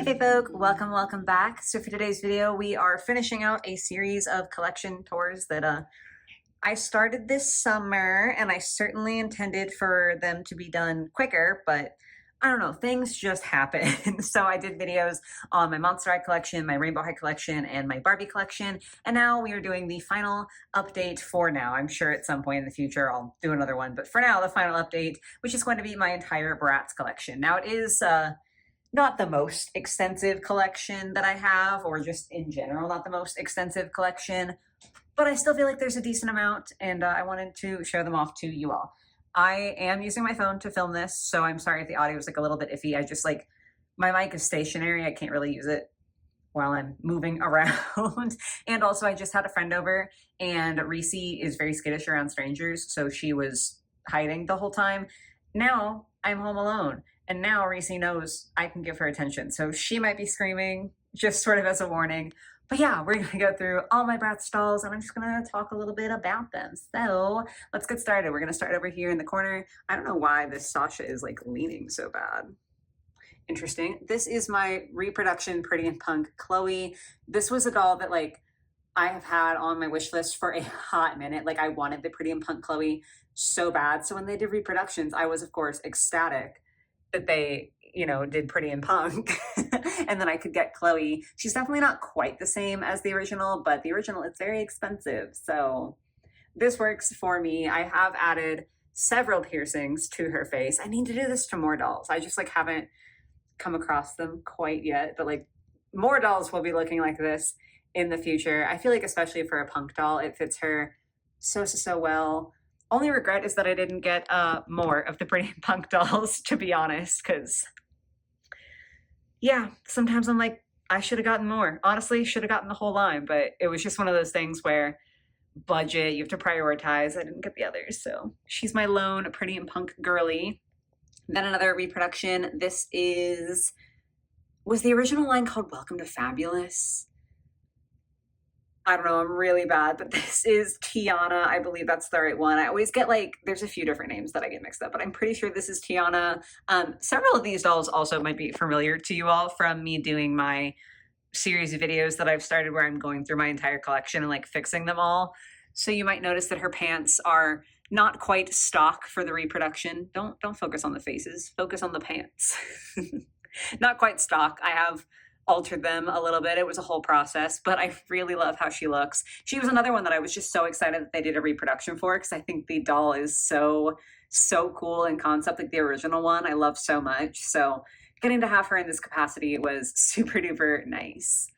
Hey folk, welcome back. So for today's video, we are finishing out a series of collection tours that I started this summer, and I certainly intended for them to be done quicker, but I don't know, things just happen. So I did videos on my Monster High collection, my Rainbow High collection, and my Barbie collection, and now we are doing the final update for now. I'm sure at some point in the future I'll do another one, but for now, the final update, which is going to be my entire Bratz collection. Now it is not the most extensive collection that I have, or just in general, not the most extensive collection, but I still feel like there's a decent amount, and I wanted to show them off to you all. I am using my phone to film this, so I'm sorry if the audio is like a little bit iffy. I just my mic is stationary. I can't really use it while I'm moving around. And also I just had a friend over, and Reese is very skittish around strangers, so she was hiding the whole time. Now I'm home alone, and now Reese knows I can give her attention, so she might be screaming, just sort of as a warning. But yeah, we're gonna go through all my Bratz dolls, and I'm just gonna talk a little bit about them. So let's get started. We're gonna start over here in the corner. I don't know why this Sasha is like leaning so bad. Interesting. This is my reproduction Pretty and Punk Chloe. This was a doll that I have had on my wish list for a hot minute. Like, I wanted the Pretty and Punk Chloe so bad. So when they did reproductions, I was of course ecstatic that they, did Pretty and Punk. And then I could get Chloe. She's definitely not quite the same as the original, but the original is very expensive. So this works for me. I have added several piercings to her face. I need to do this to more dolls. I just haven't come across them quite yet, but more dolls will be looking like this in the future. I feel like especially for a punk doll, it fits her so well. Only regret is that I didn't get more of the Pretty and Punk dolls, to be honest, because yeah, sometimes I'm like, I should have gotten more. Honestly, should have gotten the whole line, but it was just one of those things where budget, you have to prioritize. I didn't get the others, so she's my lone Pretty and Punk girly. Then another reproduction. This was the original line called Welcome to Fabulous? I don't know, I'm really bad, but this is Tiana. I believe that's the right one. I always get there's a few different names that I get mixed up, but I'm pretty sure this is Tiana. Several of these dolls also might be familiar to you all from me doing my series of videos that I've started where I'm going through my entire collection and fixing them all. So you might notice that her pants are not quite stock for the reproduction. Don't focus on the faces, focus on the pants. Not quite stock. I have altered them a little bit. It was a whole process, but I really love how she looks. She was another one that I was just so excited that they did a reproduction for, because I think the doll is so cool in concept, like the original one I love so much. So getting to have her in this capacity was super duper nice.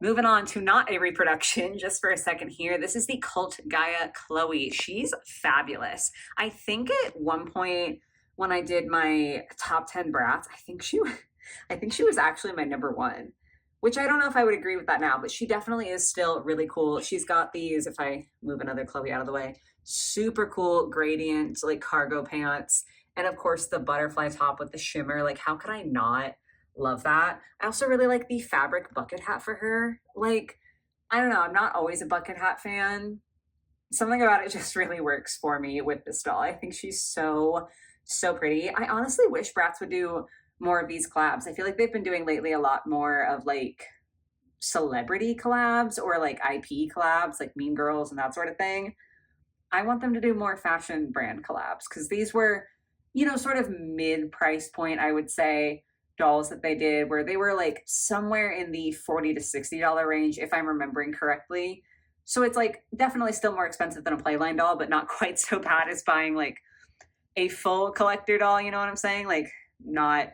Moving on to not a reproduction, just for a second here. This is the Cult Gaia Chloe. She's fabulous. I think at one point when I did my top 10 Bratz, I think she was actually my number one, which I don't know if I would agree with that now, but she definitely is still really cool. She's got these, if I move another Chloe out of the way, super cool gradient, cargo pants. And of course the butterfly top with the shimmer. How could I not love that? I also really like the fabric bucket hat for her. I don't know, I'm not always a bucket hat fan. Something about it just really works for me with this doll. I think she's so pretty. I honestly wish Bratz would do more of these collabs. I feel like they've been doing lately a lot more of celebrity collabs or IP collabs, like Mean Girls and that sort of thing. I want them to do more fashion brand collabs, because these were, sort of mid-price point, I would say, dolls that they did, where they were somewhere in the $40 to $60 range, if I'm remembering correctly. So it's definitely still more expensive than a Playline doll, but not quite so bad as buying a full collector doll, you know what I'm saying? Not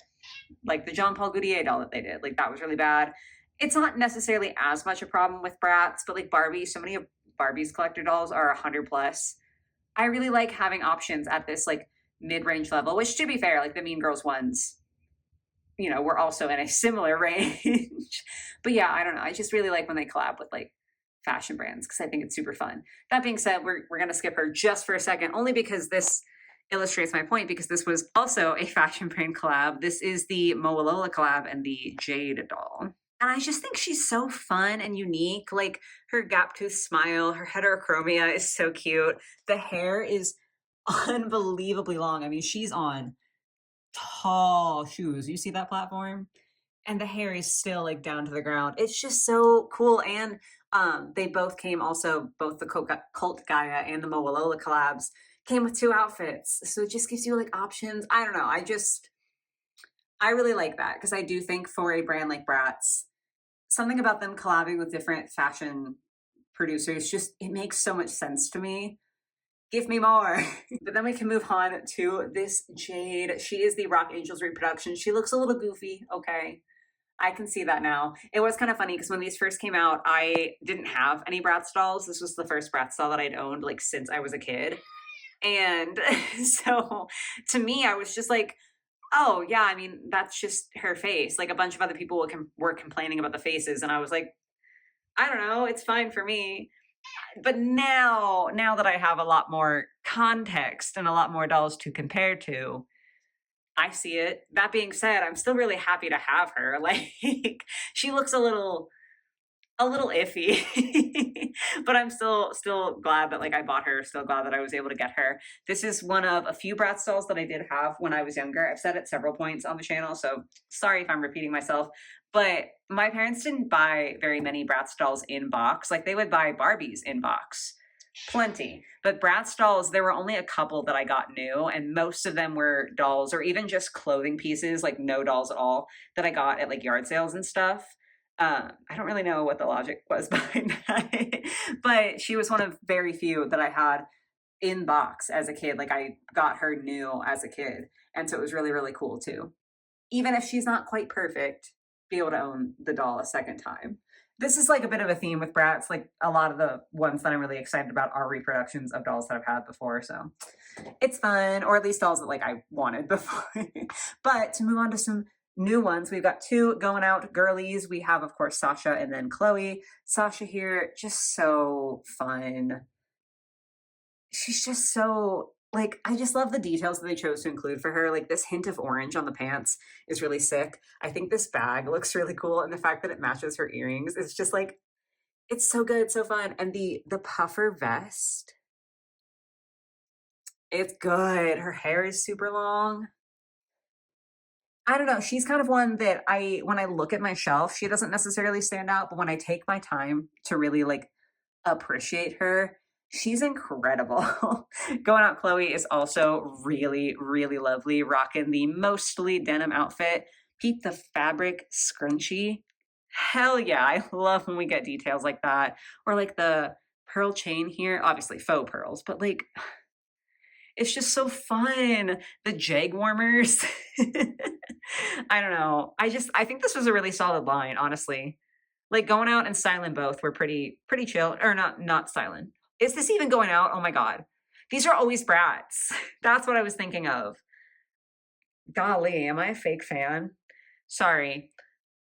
the Jean Paul Gaultier doll that they did. That was really bad. It's not necessarily as much a problem with Bratz, but Barbie, so many of Barbie's collector dolls are 100 plus. I really like having options at this mid-range level, which, to be fair, the Mean Girls ones, we're also in a similar range. But yeah, I don't know. I just really like when they collab with fashion brands, because I think it's super fun. That being said, we're going to skip her just for a second, only because this illustrates my point, because this was also a fashion brand collab. This is the Moalola collab and the Jade doll. And I just think she's so fun and unique. Her gap tooth smile, her heterochromia is so cute. The hair is unbelievably long. I mean, she's on tall shoes. You see that platform? and the hair is still like down to the ground. It's just so cool. And they both came also, both the Cult Gaia and the Moalola collabs came with 2 outfits. So it just gives you like options. I don't know. I really like that because I do think for a brand like Bratz, something about them collabing with different fashion producers, just it makes so much sense to me. Give me more. But then we can move on to this Jade. She is the Rock Angels reproduction. She looks a little goofy. Okay. I can see that now. It was kind of funny because when these first came out, I didn't have any Bratz dolls. This was the first Bratz doll that I'd owned like since I was a kid. And so to me, I was just like, oh yeah, I mean, that's just her face. Like a bunch of other people were complaining about the faces. And I was like, I don't know, it's fine for me. But now that I have a lot more context and a lot more dolls to compare to, I see it. That being said, I'm still really happy to have her. Like she looks a little iffy, but I'm still glad that like I bought her. Still glad that I was able to get her. This is one of a few Bratz dolls that I did have when I was younger. I've said it several points on the channel, so sorry if I'm repeating myself. But my parents didn't buy very many Bratz dolls in box. Like they would buy Barbies in box, plenty. But Bratz dolls, there were only a couple that I got new, and most of them were dolls or even just clothing pieces, like no dolls at all, that I got at like yard sales and stuff. I don't really know what the logic was behind that, but she was one of very few that I had in box as a kid. Like I got her new as a kid. And so it was really, really cool too. Even if she's not quite perfect, be able to own the doll a second time. This is like a bit of a theme with Bratz. Like a lot of the ones that I'm really excited about are reproductions of dolls that I've had before. So it's fun, or at least dolls that like I wanted before. But to move on to some new ones, we've got 2 going out girlies. We have, of course, Sasha and then Chloe. Sasha here, just so fun. She's just so like, I just love the details that they chose to include for her. Like this hint of orange on the pants is really sick. I think this bag looks really cool, and the fact that it matches her earrings is just like, it's so good, so fun. And the puffer vest, it's good. Her hair is super long. I don't know. She's kind of one that when I look at my shelf, she doesn't necessarily stand out, but when I take my time to really like appreciate her, she's incredible. Going Out Chloe is also really, really lovely, rocking the mostly denim outfit. Peep the fabric scrunchie. Hell yeah. I love when we get details like that. Or like the pearl chain here, obviously faux pearls, but like it's just so fun. The jag warmers. I don't know. I think this was a really solid line, honestly. Like Going Out and Silent both were pretty chill. Or not Silent. Is this even Going Out? Oh my god. These are always Bratz. That's what I was thinking of. Golly, am I a fake fan? Sorry.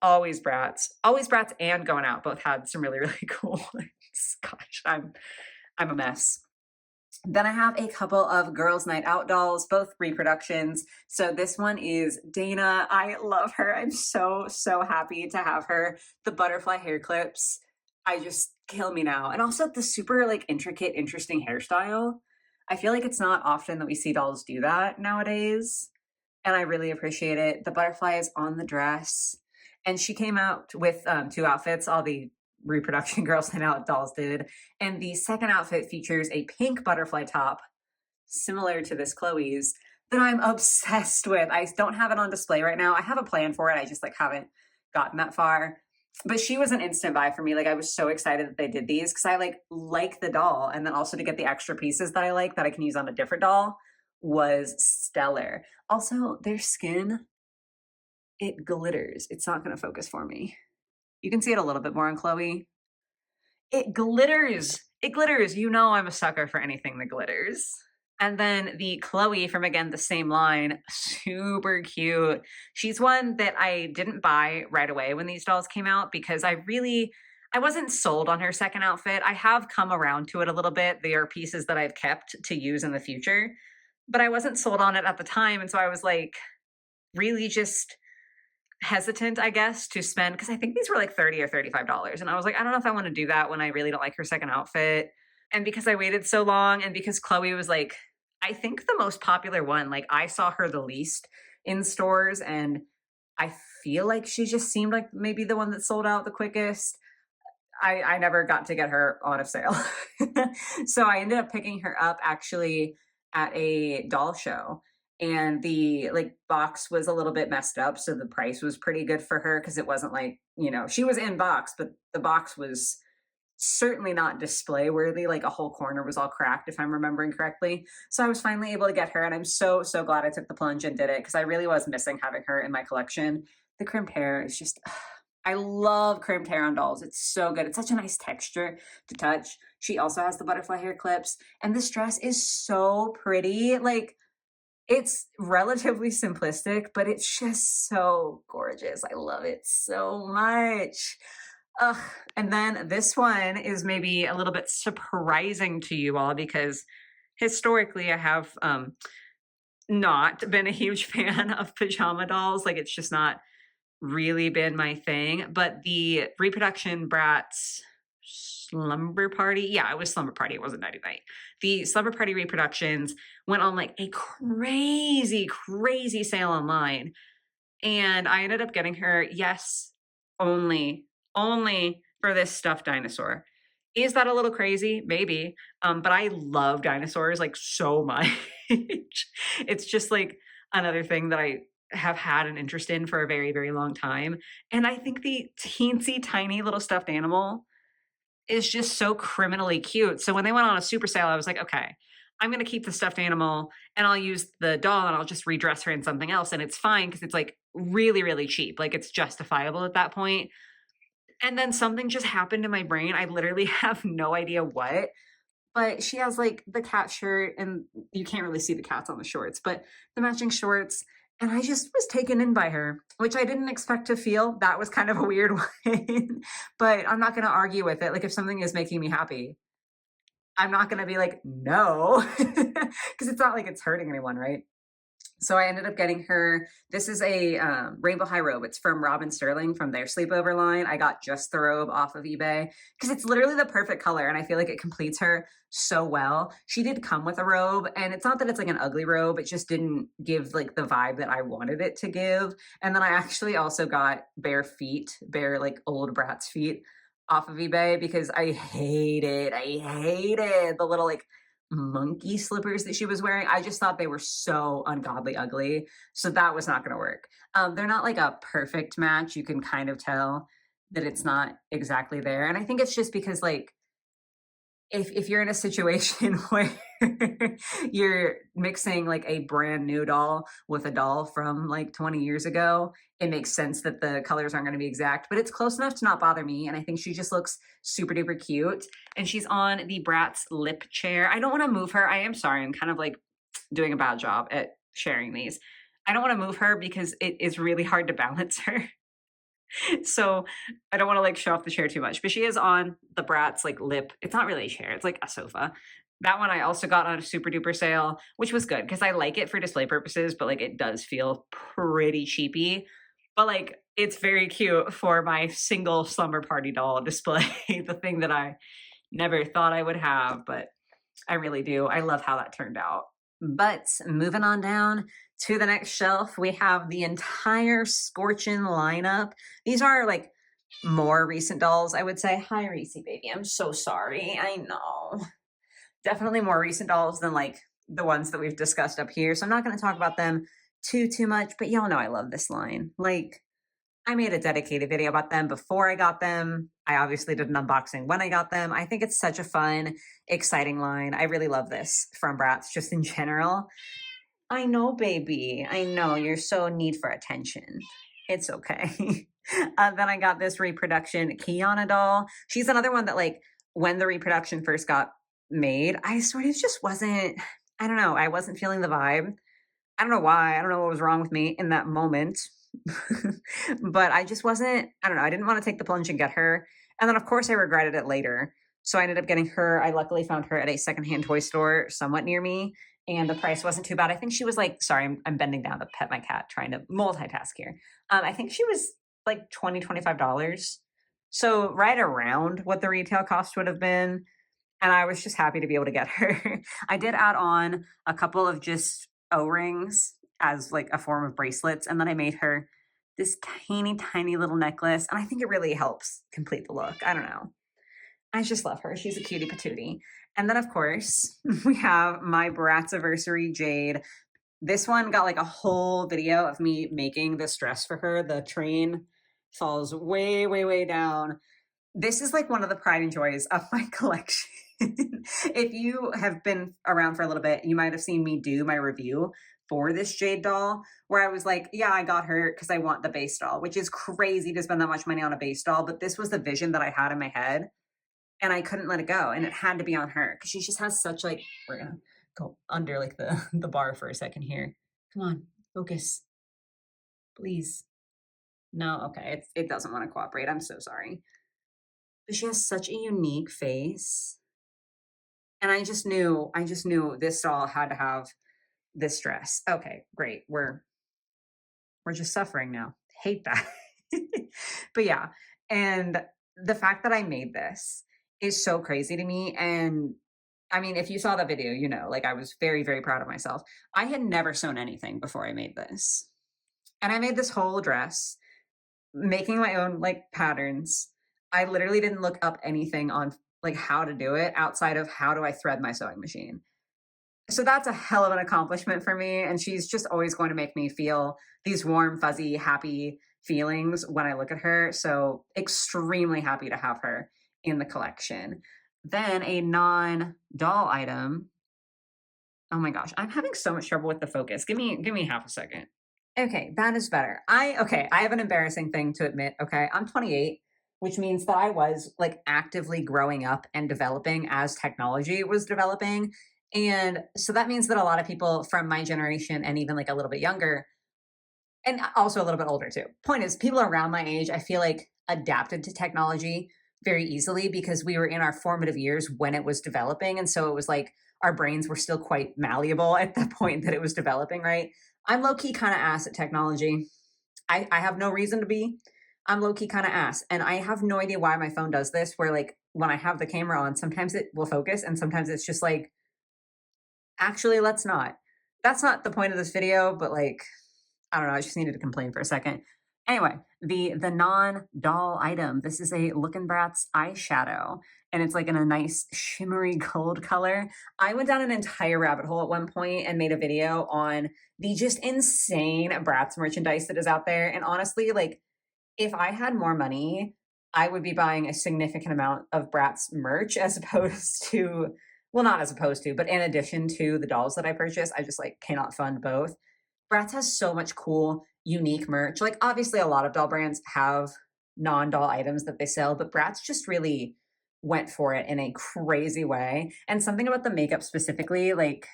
Always Bratz. Always Bratz and Going Out both had some really, really cool ones. Gosh, I'm a mess. Then I have a couple of Girls Night Out dolls, both reproductions. So this one is Dana. I love her. I'm so, so happy to have her. The butterfly hair clips, I just kill me now. And also the super like intricate, interesting hairstyle. I feel like it's not often that we see dolls do that nowadays. And I really appreciate it. The butterfly is on the dress. And she came out with 2 outfits. All the reproduction Girls Night Out dolls did. And the second outfit features a pink butterfly top, similar to this Chloe's, that I'm obsessed with. I don't have it on display right now. I have a plan for it. I just like haven't gotten that far. But she was an instant buy for me. Like I was so excited that they did these because I like the doll. And then also to get the extra pieces that I like that I can use on a different doll was stellar. Also, their skin, it glitters. It's not going to focus for me. You can see it a little bit more on Chloe. It glitters. It glitters. You know I'm a sucker for anything that glitters. And then the Chloe from, again, the same line, super cute. She's one that I didn't buy right away when these dolls came out because I wasn't sold on her second outfit. I have come around to it a little bit. They are pieces that I've kept to use in the future, but I wasn't sold on it at the time. And so I was like really just hesitant, I guess, to spend, because I think these were like $30 or $35. And I was like, I don't know if I want to do that when I really don't like her second outfit. And because I waited so long, and because Chloe was like, I think the most popular one, like I saw her the least in stores, and I feel like she just seemed like maybe the one that sold out the quickest. I never got to get her on a sale. So I ended up picking her up actually at a doll show. And the like box was a little bit messed up. So the price was pretty good for her because it wasn't like, she was in box, but the box was certainly not display worthy. Like a whole corner was all cracked, if I'm remembering correctly. So I was finally able to get her. And I'm so, so glad I took the plunge and did it because I really was missing having her in my collection. The crimped hair is just, I love crimped hair on dolls. It's so good. It's such a nice texture to touch. She also has the butterfly hair clips. And this dress is so pretty. Like, it's relatively simplistic, but it's just so gorgeous. I love it so much. Ugh. And then this one is maybe a little bit surprising to you all because historically I have not been a huge fan of pajama dolls. Like, it's just not really been my thing. But the reproduction Bratz Slumber Party, yeah, it was Slumber Party. It wasn't Nighty Night. The Slumber Party reproductions went on like a crazy, crazy sale online. And I ended up getting her, yes, only for this stuffed dinosaur. Is that a little crazy? Maybe. But I love dinosaurs like so much. It's just like another thing that I have had an interest in for a very, very long time. And I think the teensy tiny little stuffed animal is just so criminally cute. So when they went on a super sale, I was like, okay, I'm going to keep the stuffed animal and I'll use the doll and I'll just redress her in something else. And it's fine because it's like really, really cheap. Like, it's justifiable at that point. And then something just happened in my brain. I literally have no idea what, but she has like the cat shirt and you can't really see the cats on the shorts, but the matching shorts. And I just was taken in by her, which I didn't expect to feel. That was kind of a weird one, but I'm not going to argue with it. Like, if something is making me happy, I'm not going to be like, no, because it's not like it's hurting anyone, right? So I ended up getting her, this is a rainbow high robe. It's from Robin Sterling from their sleepover line. I got just the robe off of eBay because it's literally the perfect color and I feel like it completes her so well. She did come with a robe and it's not that it's like an ugly robe. It just didn't give like the vibe that I wanted it to give. And then I actually also got bare feet, bare like old Bratz feet off of eBay because I hated the little like monkey slippers that she was wearing. I just thought they were so ungodly ugly. So that was not going to work. They're not like a perfect match. You can kind of tell that it's not exactly there. And I think it's just because like if you're in a situation where you're mixing like a brand new doll with a doll from like 20 years ago, it makes sense that the colors aren't going to be exact, but it's close enough to not bother me. And I think she just looks super duper cute. And she's on the Bratz lip chair. I don't want to move her. I am sorry. I'm kind of like doing a bad job at sharing these. I don't want to move her because it is really hard to balance her. So I don't want to like show off the chair too much, but she is on the Bratz like lip. It's not really a chair, it's like a sofa. That one I also got on a super duper sale, which was good because I like it for display purposes, but like it does feel pretty cheapy. But like it's very cute for my single slumber party doll display, the thing that I never thought I would have, but I really do. I love how that turned out. But moving on down to the next shelf, we have the entire Scorchin lineup. These are like more recent dolls, I would say. Hi, Reese, baby. I'm so sorry. I know. Definitely more recent dolls than like the ones that we've discussed up here. So I'm not going to talk about them too much, but y'all know I love this line. Like, I made a dedicated video about them before I got them. I obviously did an unboxing when I got them. I think it's such a fun, exciting line. I really love this from Bratz just in general. I know, baby. I know you're so need for attention. It's okay. Then I got this reproduction Kiana doll. She's another one that like when the reproduction first got made, I sort of just wasn't, I don't know, I wasn't feeling the vibe. I don't know why. I don't know what was wrong with me in that moment. But I just wasn't, I don't know, I didn't want to take the plunge and get her. And then, of course, I regretted it later. So I ended up getting her. I luckily found her at a secondhand toy store somewhat near me. And the price wasn't too bad. I think she was like, sorry, I'm bending down to pet my cat, trying to multitask here. I think she was like $25. So right around what the retail cost would have been. And I was just happy to be able to get her. I did add on a couple of just O-rings as like a form of bracelets. And then I made her this tiny, tiny little necklace. And I think it really helps complete the look. I don't know. I just love her. She's a cutie patootie. And then, of course, we have my Bratziversary Jade. This one got like a whole video of me making this dress for her. The train falls way, way, way down. This is like one of the pride and joys of my collection. If you have been around for a little bit, you might have seen me do my review for this Jade doll where I was like, yeah, I got her because I want the base doll, which is crazy to spend that much money on a base doll. But this was the vision that I had in my head and I couldn't let it go. And it had to be on her because she just has such like, we're going to go under like the bar for a second here. Come on, focus, please. No, okay, it doesn't want to cooperate. I'm so sorry. But she has such a unique face. And I just knew this doll had to have this dress. Okay, great. We're just suffering now. Hate that. But yeah, and the fact that I made this is so crazy to me. And I mean, if you saw that video, you know, like I was very, very proud of myself. I had never sewn anything before I made this. And I made this whole dress, making my own like patterns. I literally didn't look up anything on like how to do it outside of how do I thread my sewing machine. So that's a hell of an accomplishment for me. And she's just always going to make me feel these warm, fuzzy, happy feelings when I look at her. So extremely happy to have her in the collection. Then a non-doll item. Oh my gosh, I'm having so much trouble with the focus. Give me half a second. Okay, that is better. I have an embarrassing thing to admit. Okay, I'm 28, which means that I was like actively growing up and developing as technology was developing. And so that means that a lot of people from my generation and even like a little bit younger and also a little bit older too. Point is, people around my age, I feel like adapted to technology very easily because we were in our formative years when it was developing. And so it was like our brains were still quite malleable at the point that it was developing, right? I'm low key kind of ass at technology. I have no reason to be. I'm low key kind of ass. And I have no idea why my phone does this, where like when I have the camera on, sometimes it will focus and sometimes it's just like, actually, let's not. That's not the point of this video, but like, I don't know. I just needed to complain for a second. Anyway, the non-doll item. This is a Lookin' Bratz eyeshadow, and it's like in a nice shimmery gold color. I went down an entire rabbit hole at one point and made a video on the just insane Bratz merchandise that is out there. And honestly, like if I had more money, I would be buying a significant amount of Bratz merch as opposed to, well, not as opposed to, but in addition to the dolls that I purchase. I just like cannot fund both. Bratz has so much cool, unique merch. Like obviously a lot of doll brands have non-doll items that they sell, but Bratz just really went for it in a crazy way. And something about the makeup specifically, like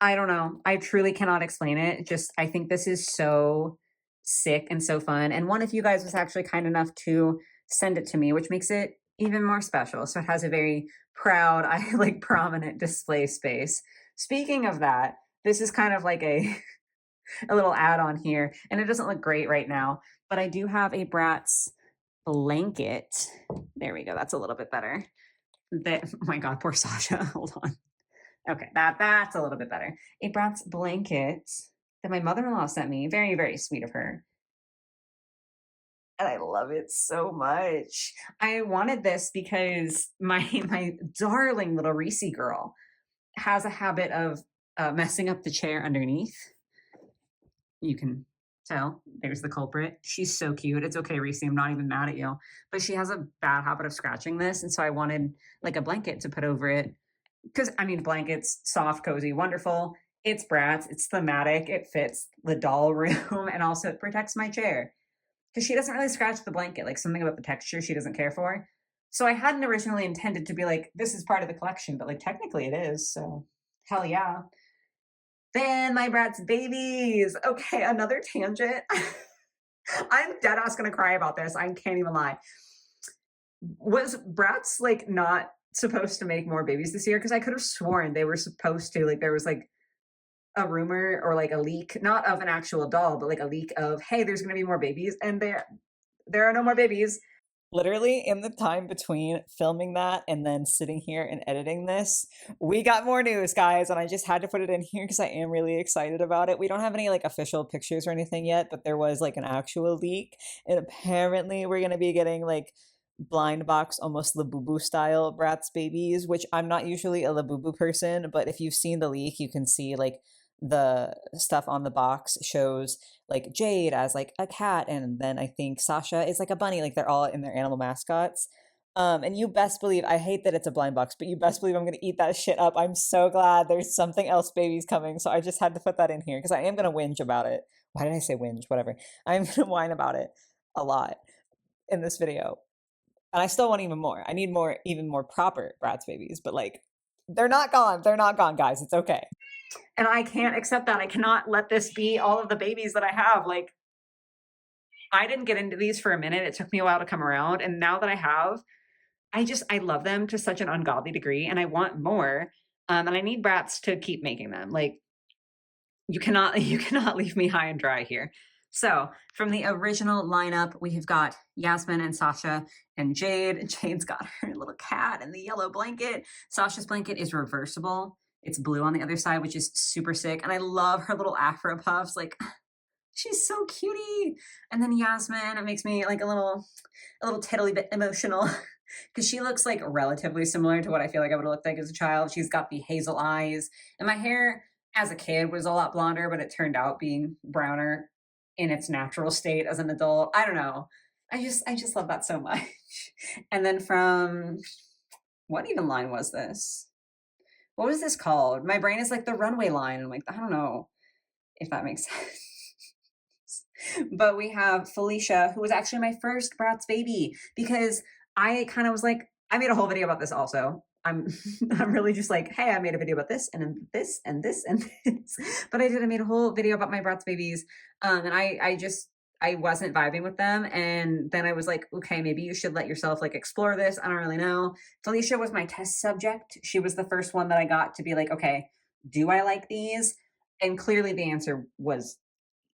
I don't know. I truly cannot explain it. Just I think this is so sick and so fun. And one of you guys was actually kind enough to send it to me, which makes it even more special. So it has a very proud, I like prominent display space. Speaking of that, this is kind of like a little add-on here, and it doesn't look great right now, but I do have a Bratz blanket. There we go. That's a little bit better. That, oh my God, poor Sasha. Hold on. Okay, that's a little bit better. A Bratz blanket that my mother-in-law sent me. Very, very sweet of her. And I love it so much. I wanted this because my darling little Reese girl has a habit of messing up the chair underneath. You can tell there's the culprit. She's so cute. It's okay, Reese. I'm not even mad at you. But she has a bad habit of scratching this. And so I wanted like a blanket to put over it. Because I mean, blankets, soft, cozy, wonderful. It's Bratz. It's thematic. It fits the doll room. And also it protects my chair. Because she doesn't really scratch the blanket. Like something about the texture she doesn't care for. So I hadn't originally intended to be like, this is part of the collection. But like technically it is. So hell yeah. Then my Bratz babies. Okay, another tangent. I'm dead ass gonna cry about this. I can't even lie. Was Bratz like not supposed to make more babies this year? Because I could have sworn they were supposed to. Like there was like a rumor or like a leak, not of an actual doll, but like a leak of, hey, there's gonna be more babies, and there are no more babies. Literally in the time between filming that and then sitting here and editing this, we got more news, guys, and I just had to put it in here because I am really excited about it. We don't have any like official pictures or anything yet, but there was like an actual leak, and apparently we're gonna be getting like blind box, almost Labubu style Bratz babies, which I'm not usually a Labubu person, but if you've seen the leak, you can see like the stuff on the box shows like Jade as like a cat, and then I think Sasha is like a bunny. Like they're all in their animal mascots. And you best believe, I hate that it's a blind box, but you best believe I'm gonna eat that shit up. I'm so glad there's something else babies coming. So I just had to put that in here because I am gonna whinge about it. Why did I say whinge? Whatever. I'm gonna whine about it a lot in this video. And I still want even more. I need more, even more proper Bratz babies, but like they're not gone. They're not gone, guys. It's okay. And I can't accept that. I cannot let this be all of the babies that I have. Like, I didn't get into these for a minute. It took me a while to come around. And now that I have, I love them to such an ungodly degree and I want more. And I need Bratz to keep making them. Like, you cannot leave me high and dry here. So from the original lineup, we have got Yasmin and Sasha and Jade. Jade's got her little cat and the yellow blanket. Sasha's blanket is reversible. It's blue on the other side, which is super sick. And I love her little afro puffs. Like, she's so cutie. And then Yasmin, it makes me like a little tiddly bit emotional because she looks like relatively similar to what I feel like I would look like as a child. She's got the hazel eyes, and my hair as a kid was a lot blonder, but it turned out being browner in its natural state as an adult. I don't know. I just love that so much. And then from what even line was this? What was this called? My brain is like the runway line. I'm like, I don't know if that makes sense. But we have Felicia, who was actually my first Bratz baby because I kind of was like, I made a whole video about this also. I'm I'm really just like, hey, I made a video about this and then this and this and this. But I made a whole video about my Bratz babies. And I wasn't vibing with them. And then I was like, okay, maybe you should let yourself like explore this. I don't really know. Felicia was my test subject. She was the first one that I got to be like, okay, do I like these? And clearly the answer was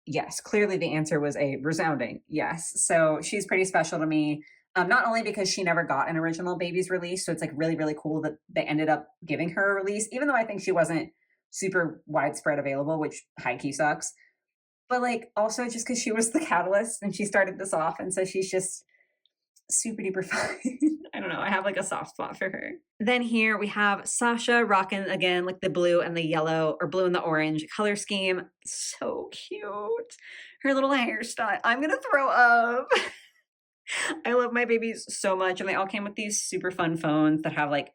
yes. Clearly the answer was a resounding yes. So she's pretty special to me. Not only because she never got an original baby's release, so it's like really, really cool that they ended up giving her a release, even though I think she wasn't super widespread available, which high key sucks. But like also just because she was the catalyst and she started this off, and so she's just super duper fun. I don't know. I have like a soft spot for her. Then here we have Sasha rocking again like the blue and the yellow or blue and the orange color scheme. So cute. Her little hairstyle. I'm gonna throw up. I love my babies so much, and they all came with these super fun phones that have like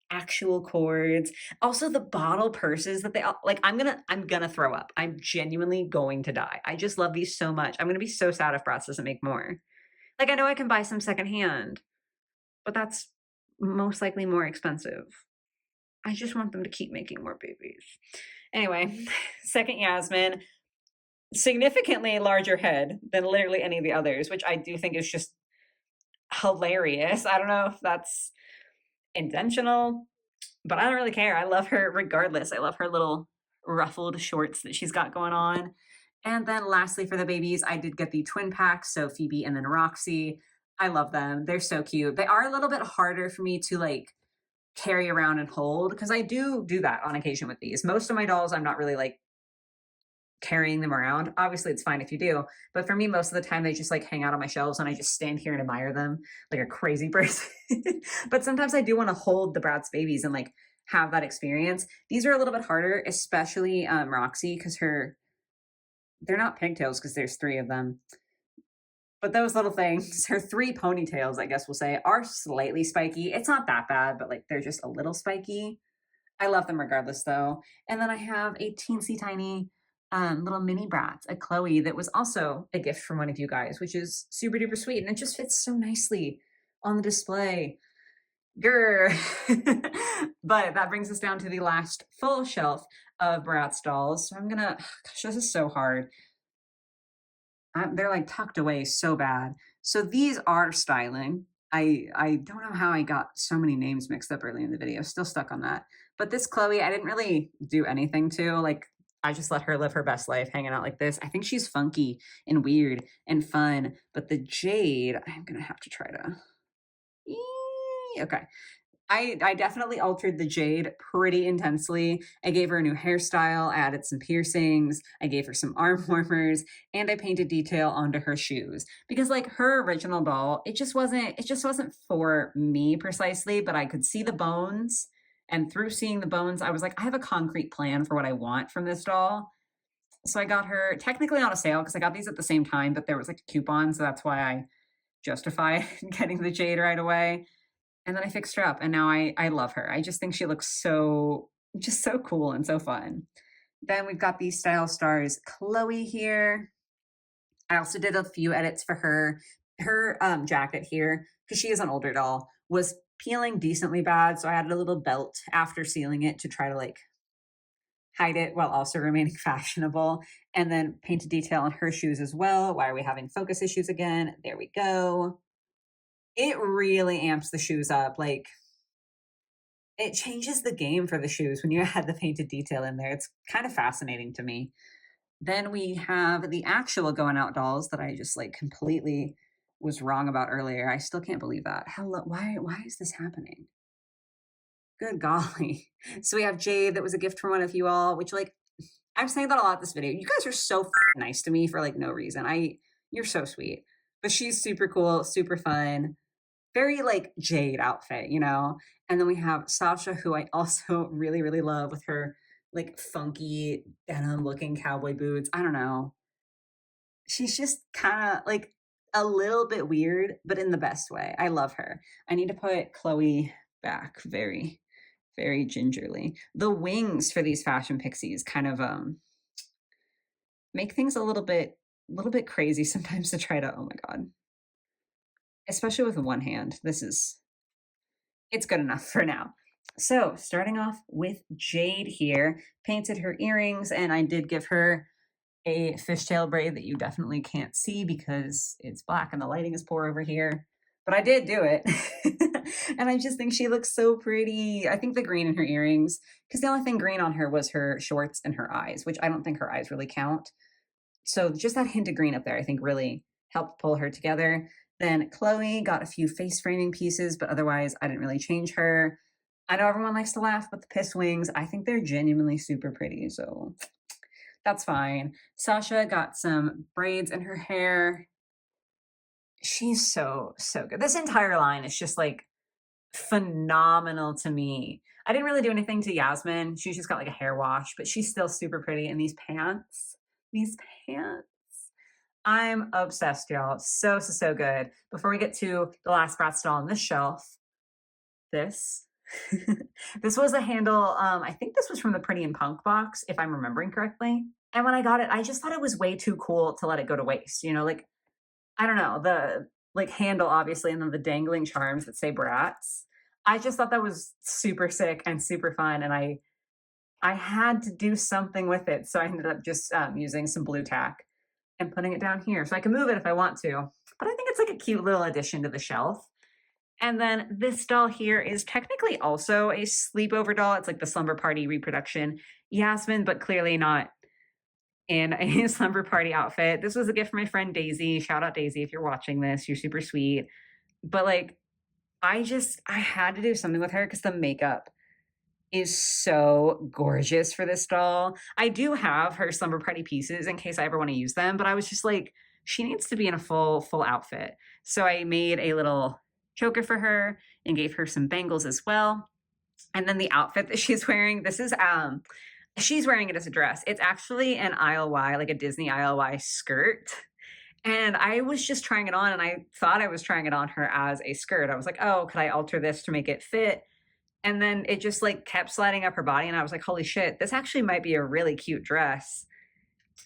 actual cords. Also, the bottle purses that they all like. I'm gonna throw up. I'm genuinely going to die. I just love these so much. I'm gonna be so sad if Bratz doesn't make more. Like I know I can buy some secondhand, but that's most likely more expensive. I just want them to keep making more babies. Anyway, second Yasmin, significantly larger head than literally any of the others, which I do think is just hilarious. I don't know if that's intentional, but I don't really care. I love her regardless. I love her little ruffled shorts that she's got going on. And then lastly, for the babies, I did get the twin packs. So Phoebe and then Roxy. I love them. They're so cute. They are a little bit harder for me to like carry around and hold because I do that on occasion with these. Most of my dolls, I'm not really like carrying them around. Obviously, it's fine if you do, but for me, most of the time they just like hang out on my shelves and I just stand here and admire them like a crazy person. But sometimes I do want to hold the Bratz babies and like have that experience. These are a little bit harder, especially Roxy, because they're not pigtails because there's three of them. But those little things, her three ponytails, I guess we'll say, are slightly spiky. It's not that bad, but like they're just a little spiky. I love them regardless, though. And then I have a teensy tiny little mini Bratz, a Chloe, that was also a gift from one of you guys, which is super duper sweet. And it just fits so nicely on the display. Grr. But that brings us down to the last full shelf of Bratz dolls. So I'm gonna, gosh, this is so hard. They're like tucked away so bad. So these are styling. I don't know how I got so many names mixed up early in the video. Still stuck on that. But this Chloe, I didn't really do anything to. Like, I just let her live her best life hanging out like this. I think she's funky and weird and fun. But the Jade, I'm going to have to try to me? Okay. I definitely altered the jade pretty intensely. I gave her a new hairstyle, I added some piercings, I gave her some arm warmers, and I painted detail onto her shoes. Because like her original doll, it just wasn't for me precisely, but I could see the bones. And through seeing the bones, I was like, I have a concrete plan for what I want from this doll. So I got her technically on a sale because I got these at the same time, but there was like a coupon, so that's why I justified getting the jade right away. And then I fixed her up and now I love her. I just think she looks so just so cool and so fun. Then we've got these style stars, Chloe here. I also did a few edits for her. Her jacket here, because she is an older doll, was peeling decently bad. So I added a little belt after sealing it to try to like hide it while also remaining fashionable. And then painted detail on her shoes as well. Why are we having focus issues again? There we go. It really amps the shoes up. Like it changes the game for the shoes when you add the painted detail in there. It's kind of fascinating to me. Then we have the actual going out dolls that I just like completely was wrong about earlier. I still can't believe that. Hello, why is this happening? Good golly. So we have Jade that was a gift from one of you all, which like I'm saying that a lot this video. You guys are so nice to me for like no reason. You're so sweet. But she's super cool, super fun, very like Jade outfit, you know? And then we have Sasha, who I also really, really love with her like funky denim looking cowboy boots. I don't know. She's just kind of like a little bit weird, but in the best way. I love her. I need to put Chloe back very, very gingerly. The wings for these fashion pixies kind of make things a little bit crazy sometimes to try to, oh my god. Especially with one hand. It's good enough for now. So, starting off with Jade here, painted her earrings, and I did give her a fishtail braid that you definitely can't see because it's black and the lighting is poor over here. But I did do it. And I just think she looks so pretty. I think the green in her earrings, because the only thing green on her was her shorts and her eyes, which I don't think her eyes really count. So just that hint of green up there, I think really helped pull her together. Then Chloe got a few face framing pieces, but otherwise I didn't really change her. I know everyone likes to laugh, but the piss wings, I think they're genuinely super pretty, so that's fine. Sasha got some braids in her hair. She's so, so good. This entire line is just like phenomenal to me. I didn't really do anything to Yasmin. She just got like a hair wash, but she's still super pretty. And these pants, I'm obsessed, y'all. So, so, so good. Before we get to the last Bratz doll on this shelf, this. This was a handle. I think this was from the Pretty and Punk box, if I'm remembering correctly. And when I got it, I just thought it was way too cool to let it go to waste. You know, like, I don't know, the like handle, obviously, and then the dangling charms that say Bratz. I just thought that was super sick and super fun. And I had to do something with it. So I ended up just using some blue tack and putting it down here. So I can move it if I want to. But I think it's like a cute little addition to the shelf. And then this doll here is technically also a sleepover doll. It's like the slumber party reproduction Yasmin, but clearly not in a slumber party outfit. This was a gift from my friend Daisy. Shout out Daisy if you're watching this. You're super sweet. But like, I had to do something with her because the makeup is so gorgeous for this doll. I do have her slumber party pieces in case I ever want to use them, but I was just like, she needs to be in a full outfit. So I made a little choker for her and gave her some bangles as well. And then the outfit that she's wearing, this is she's wearing it as a dress. It's actually an ILY, like a Disney ILY skirt. And I was just trying it on and I thought I was trying it on her as a skirt. I was like, oh, could I alter this to make it fit? And then it just like kept sliding up her body. And I was like, holy shit, this actually might be a really cute dress.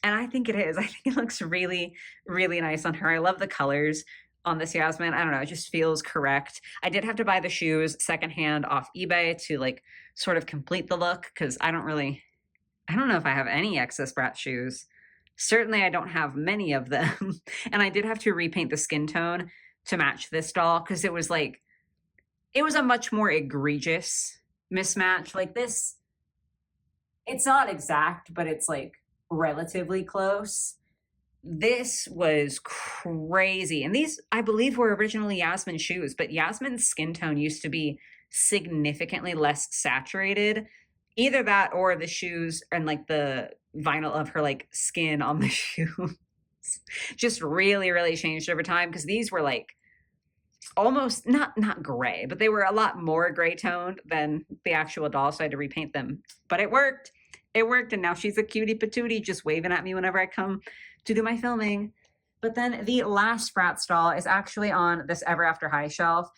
And I think it is. I think it looks really, really nice on her. I love the colors on this Yasmin. I don't know. It just feels correct. I did have to buy the shoes secondhand off eBay to like sort of complete the look because I don't know if I have any excess Bratz shoes. Certainly I don't have many of them. And I did have to repaint the skin tone to match this doll because it was a much more egregious mismatch. Like this, it's not exact, but it's like relatively close. this was crazy. And these, I believe, were originally Yasmin's shoes, but Yasmin's skin tone used to be significantly less saturated. Either that or the shoes and like the vinyl of her like skin on the shoe just really, really changed over time, because these were like almost not gray, but they were a lot more gray toned than the actual doll, so I had to repaint them. But it worked. It worked, and now she's a cutie patootie just waving at me whenever I come to do my filming. But then the last Bratz doll is actually on this Ever After High shelf.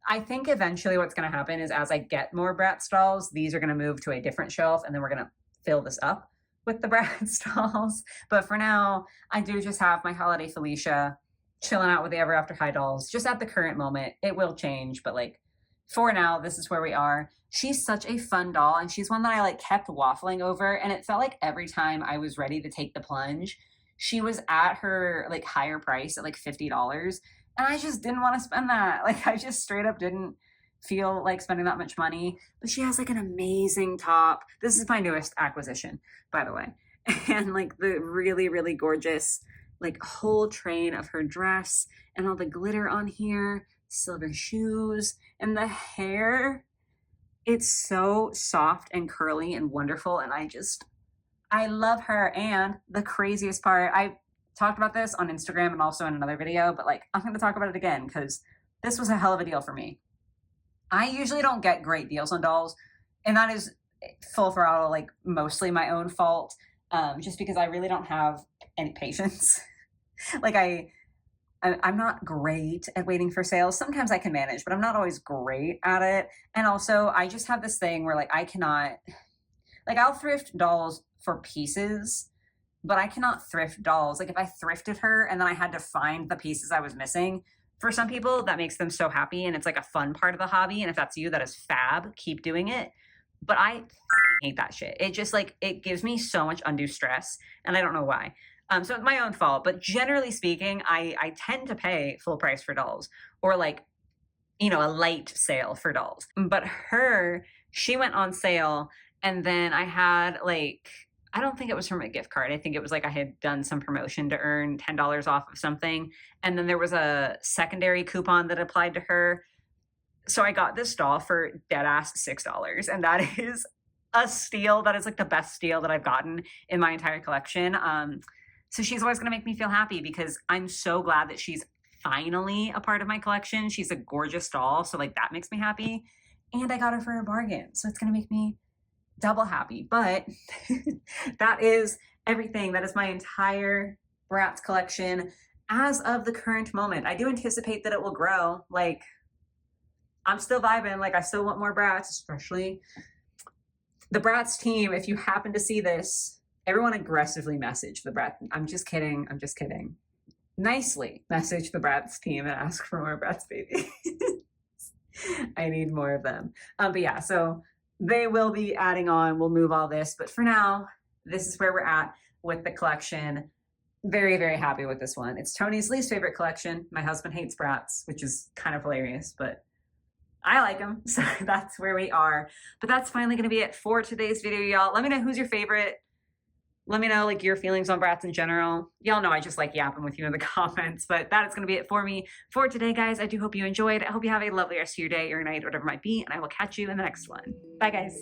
I think eventually what's going to happen is as I get more Bratz dolls, these are going to move to a different shelf, and then we're going to fill this up with the Bratz dolls. But for now, I do just have my Holiday Felicia chilling out with the Ever After High dolls just at the current moment. It will change, but like for now, this is where we are. She's such a fun doll, and she's one that I like kept waffling over, and it felt like every time I was ready to take the plunge, she was at her like higher price at like $50, and I just didn't want to spend that. Like I just straight up didn't feel like spending that much money. But she has like an amazing top. This is my newest acquisition, by the way. And like the really, really gorgeous like whole train of her dress and all the glitter on here, silver shoes, and the hair. It's so soft and curly and wonderful, and I love her. And the craziest part, I talked about this on Instagram and also in another video, but like I'm going to talk about it again because this was a hell of a deal for me. I usually don't get great deals on dolls, and that is full throttle, like mostly my own fault, just because I really don't have any patience. Like I'm not great at waiting for sales. Sometimes I can manage, but I'm not always great at it. And also I just have this thing where like I cannot, like I'll thrift dolls for pieces, but I cannot thrift dolls. Like if I thrifted her and then I had to find the pieces I was missing, for some people that makes them so happy and it's like a fun part of the hobby. And if that's you, that is fab. Keep doing it. But I fucking hate that shit. It just like, it gives me so much undue stress, and I don't know why. So it's my own fault, but generally speaking, I tend to pay full price for dolls, or like, you know, a light sale for dolls. But she went on sale, and then I had like, I don't think it was from a gift card. I think it was like I had done some promotion to earn $10 off of something. And then there was a secondary coupon that applied to her. So I got this doll for dead ass $6. And that is a steal. That is like the best steal that I've gotten in my entire collection. So she's always going to make me feel happy because I'm so glad that she's finally a part of my collection. She's a gorgeous doll, so like that makes me happy. And I got her for a bargain, so it's going to make me double happy. But that is everything. That is my entire Bratz collection as of the current moment. I do anticipate that it will grow. Like I'm still vibing. Like I still want more Bratz, especially the Bratz team. If you happen to see this, everyone aggressively message the Bratz. I'm just kidding. I'm just kidding. Nicely message the Bratz team and ask for more Bratz babies. I need more of them. But yeah, so they will be adding on. We'll move all this. But for now, this is where we're at with the collection. Very, very happy with this one. It's Tony's least favorite collection. My husband hates Bratz, which is kind of hilarious, but I like them. So that's where we are. But that's finally going to be it for today's video, y'all. Let me know who's your favorite. Let me know like your feelings on Bratz in general. Y'all know I just like yapping with you in the comments, but that is going to be it for me for today, guys. I do hope you enjoyed. I hope you have a lovely rest of your day or night, whatever it might be, and I will catch you in the next one. Bye, guys.